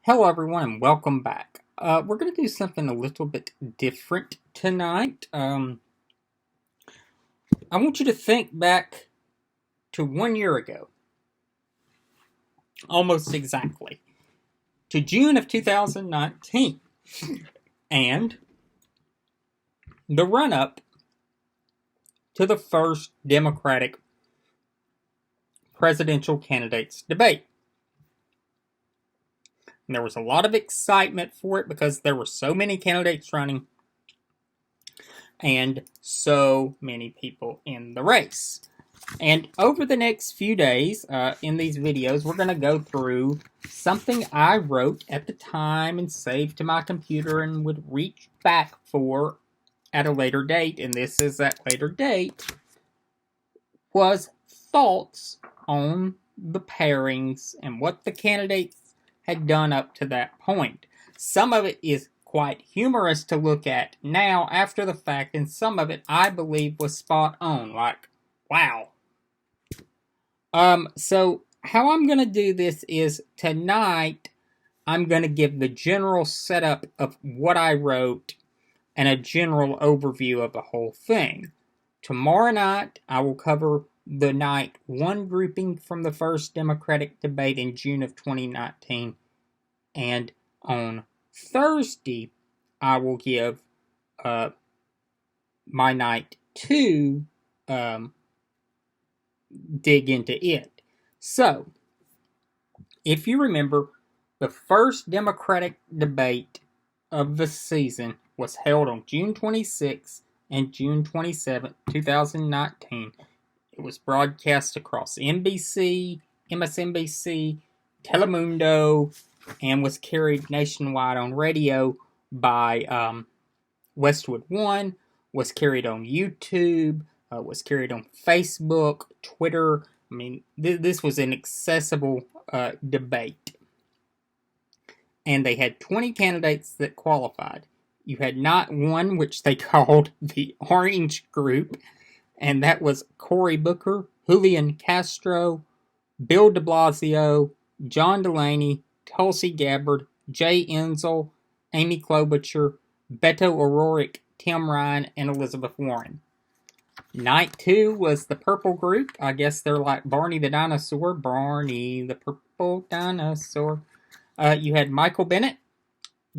Hello, everyone, and welcome back. We're going to do something a little bit different tonight. I want you to think back to 1 year ago, almost exactly, to June of 2019, and the run up to the first Democratic presidential candidates debate. And there was a lot of excitement for it because there were so many candidates running and so many people in the race. And over the next few days, in these videos, we're going to go through something I wrote at the time and saved to my computer and would reach back for at a later date. And this is that later date was thoughts on the pairings and what the candidates had done up to that point. Some of it is quite humorous to look at now after the fact, and some of it I believe was spot on. Like, wow. So how I'm gonna do this is tonight I'm gonna give the general setup of what I wrote and a general overview of the whole thing. Tomorrow night I will cover the night one grouping from the first Democratic debate in June of 2019, and on Thursday I will give my night two dig into it. So, if you remember, the first Democratic debate of the season was held on June 26th and June 27th, 2019. It was broadcast across NBC, MSNBC, Telemundo, and was carried nationwide on radio by Westwood One, was carried on YouTube, was carried on Facebook, Twitter. I mean, this was an accessible debate. And they had 20 candidates that qualified. You had not one, which they called the Orange Group, and that was Cory Booker, Julian Castro, Bill de Blasio, John Delaney, Tulsi Gabbard, Jay Insel, Amy Klobuchar, Beto O'Rourke, Tim Ryan, and Elizabeth Warren. Night two was the Purple Group. I guess they're like Barney the Dinosaur. Barney the Purple Dinosaur. You had Michael Bennet,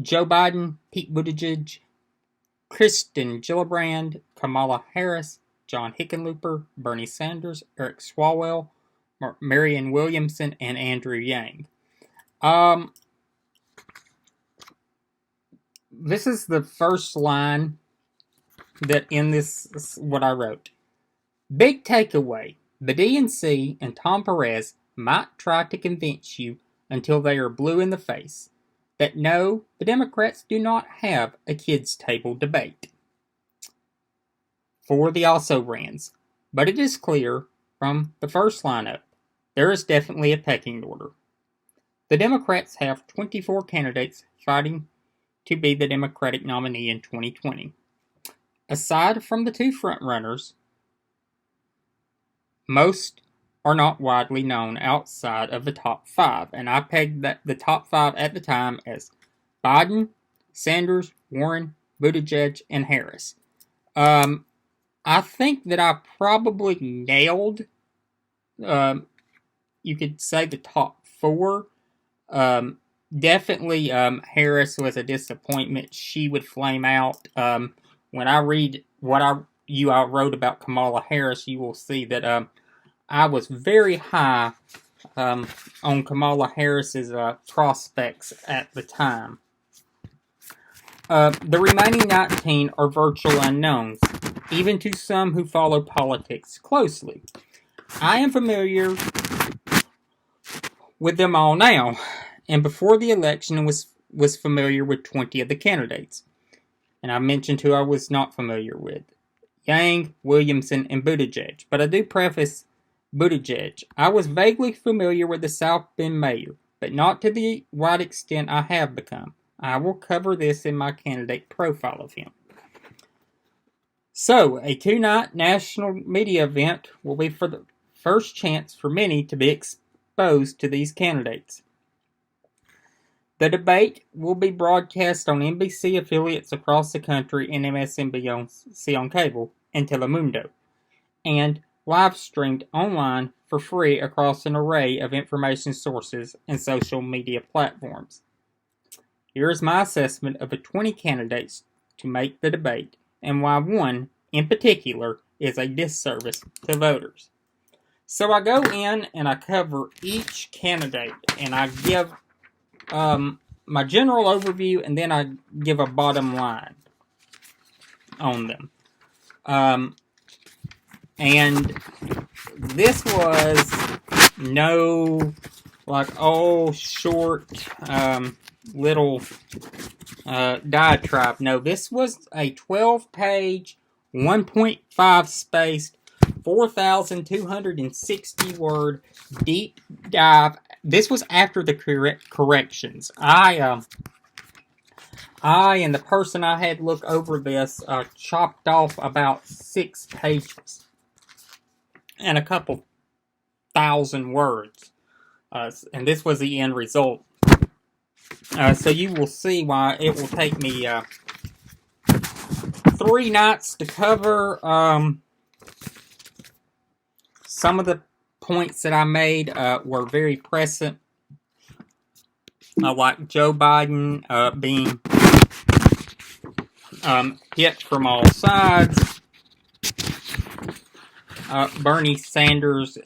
Joe Biden, Pete Buttigieg, Kristen Gillibrand, Kamala Harris, John Hickenlooper, Bernie Sanders, Eric Swalwell, Marianne Williamson, and Andrew Yang. This is the first line that in this, what I wrote. Big takeaway. The DNC and Tom Perez might try to convince you until they are blue in the face that no, the Democrats do not have a kids' table debate. For the also-rans. But it is clear from the first lineup, there is definitely a pecking order. The Democrats have 24 candidates fighting to be the Democratic nominee in 2020. Aside from the two frontrunners, most are not widely known outside of the top five, and I pegged the top five at the time as Biden, Sanders, Warren, Buttigieg, and Harris. I think that I probably nailed, you could say, the top four. Definitely Harris was a disappointment. She would flame out. When I read what I wrote about Kamala Harris, you will see that I was very high on Kamala Harris's prospects at the time. The remaining 19 are virtual unknowns, even to some who follow politics closely. I am familiar with them all now, and before the election was familiar with 20 of the candidates. And I mentioned who I was not familiar with. Yang, Williamson, and Buttigieg. But I do preface Buttigieg. I was vaguely familiar with the South Bend mayor, but not to the wide extent I have become. I will cover this in my candidate profile of him. So, a two-night national media event will be for the first chance for many to be exposed to these candidates. The debate will be broadcast on NBC affiliates across the country and MSNBC on cable and Telemundo, and live streamed online for free across an array of information sources and social media platforms. Here is my assessment of the 20 candidates to make the debate and why one, in particular, is a disservice to voters. So I go in and I cover each candidate and I give my general overview and then I give a bottom line on them. And this was no short little diatribe. No, this was a 12-page, 1.5 spaced, 4,260 word deep dive. This was after the corrections. I and the person I had look over this chopped off about 6 pages and a couple thousand words. And this was the end result. So you will see why it will take me 3 nights to cover. Some of the points that I made were very prescient, like Joe Biden being hit from all sides, Bernie Sanders,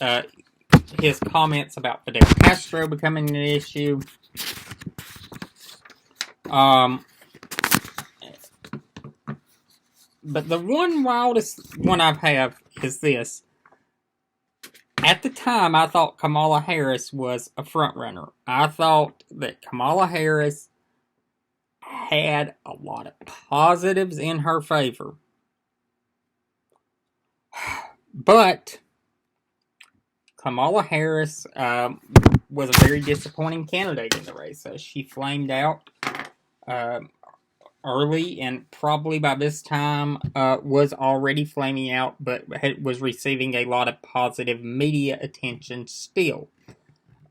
his comments about Fidel Castro becoming an issue, but the wildest one I have is this. At the time, I thought Kamala Harris was a frontrunner. I thought that Kamala Harris had a lot of positives in her favor. But Kamala Harris was a very disappointing candidate in the race. She flamed out early, and probably by this time was already flaming out, but was receiving a lot of positive media attention still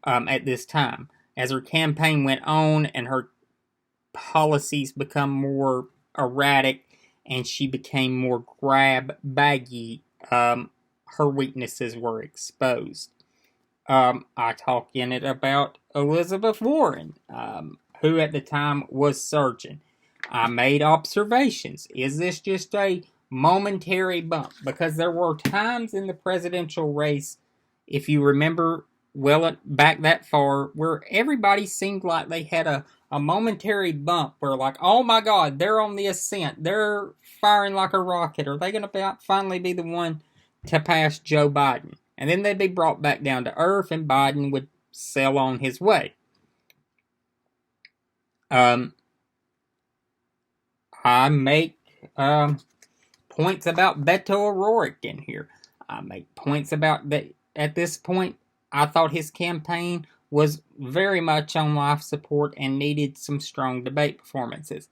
at this time. As her campaign went on and her policies become more erratic and she became more grab-baggy, her weaknesses were exposed. I talk in it about Elizabeth Warren, who at the time was surging. I made observations. Is this just a momentary bump? Because there were times in the presidential race, if you remember back that far, where everybody seemed like they had a momentary bump where like, oh my God, they're on the ascent. They're firing like a rocket. Are they going to finally be the one to pass Joe Biden? And then they'd be brought back down to earth and Biden would sail on his way. I make points about Beto O'Rourke in here. I make points about that. At this point, I thought his campaign was very much on life support and needed some strong debate performances.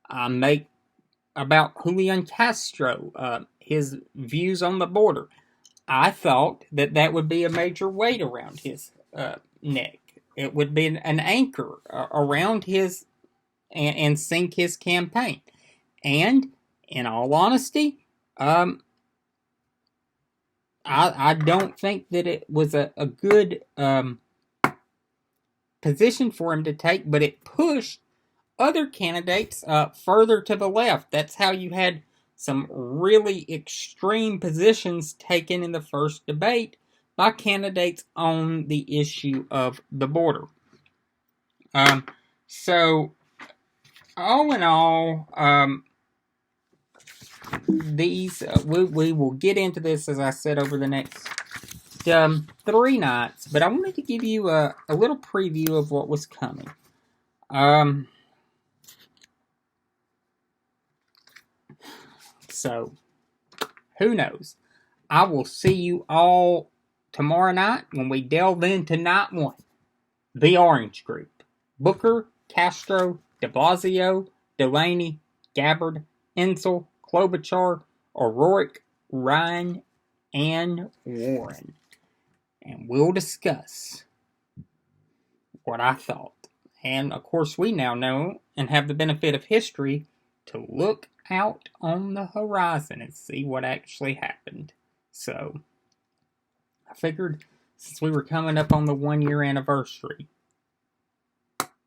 I make about Julian Castro, his views on the border. I thought that would be a major weight around his neck. It would be an anchor around his and sink his campaign. And in all honesty, I don't think that it was a good position for him to take, but it pushed other candidates further to the left. That's how you had some really extreme positions taken in the first debate by candidates on the issue of the border. So, all in all, these we will get into this, as I said, over the next 3 nights. But I wanted to give you a little preview of what was coming. So, who knows? I will see you all tomorrow night when we delve into night 1. The Orange Group. Booker, Castro, de Blasio, Delaney, Gabbard, Insel, Klobuchar, O'Rourke, Ryan, and Warren. And we'll discuss what I thought. And of course, we now know and have the benefit of history to look out on the horizon and see what actually happened. So, I figured since we were coming up on the 1 year anniversary,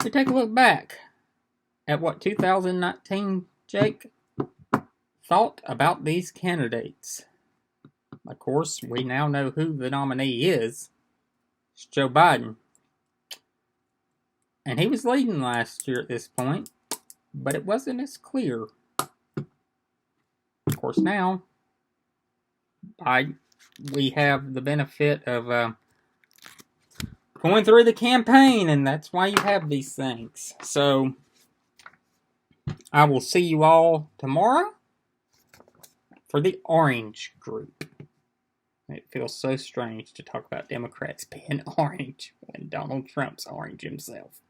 we take a look back at what 2019, Jake, thought about these candidates. Of course, we now know who the nominee is. It's Joe Biden. And he was leading last year at this point, but it wasn't as clear. Of course, now we have the benefit of going through the campaign, and that's why you have these things. So, I will see you all tomorrow for the orange group. It feels so strange to talk about Democrats being orange when Donald Trump's orange himself.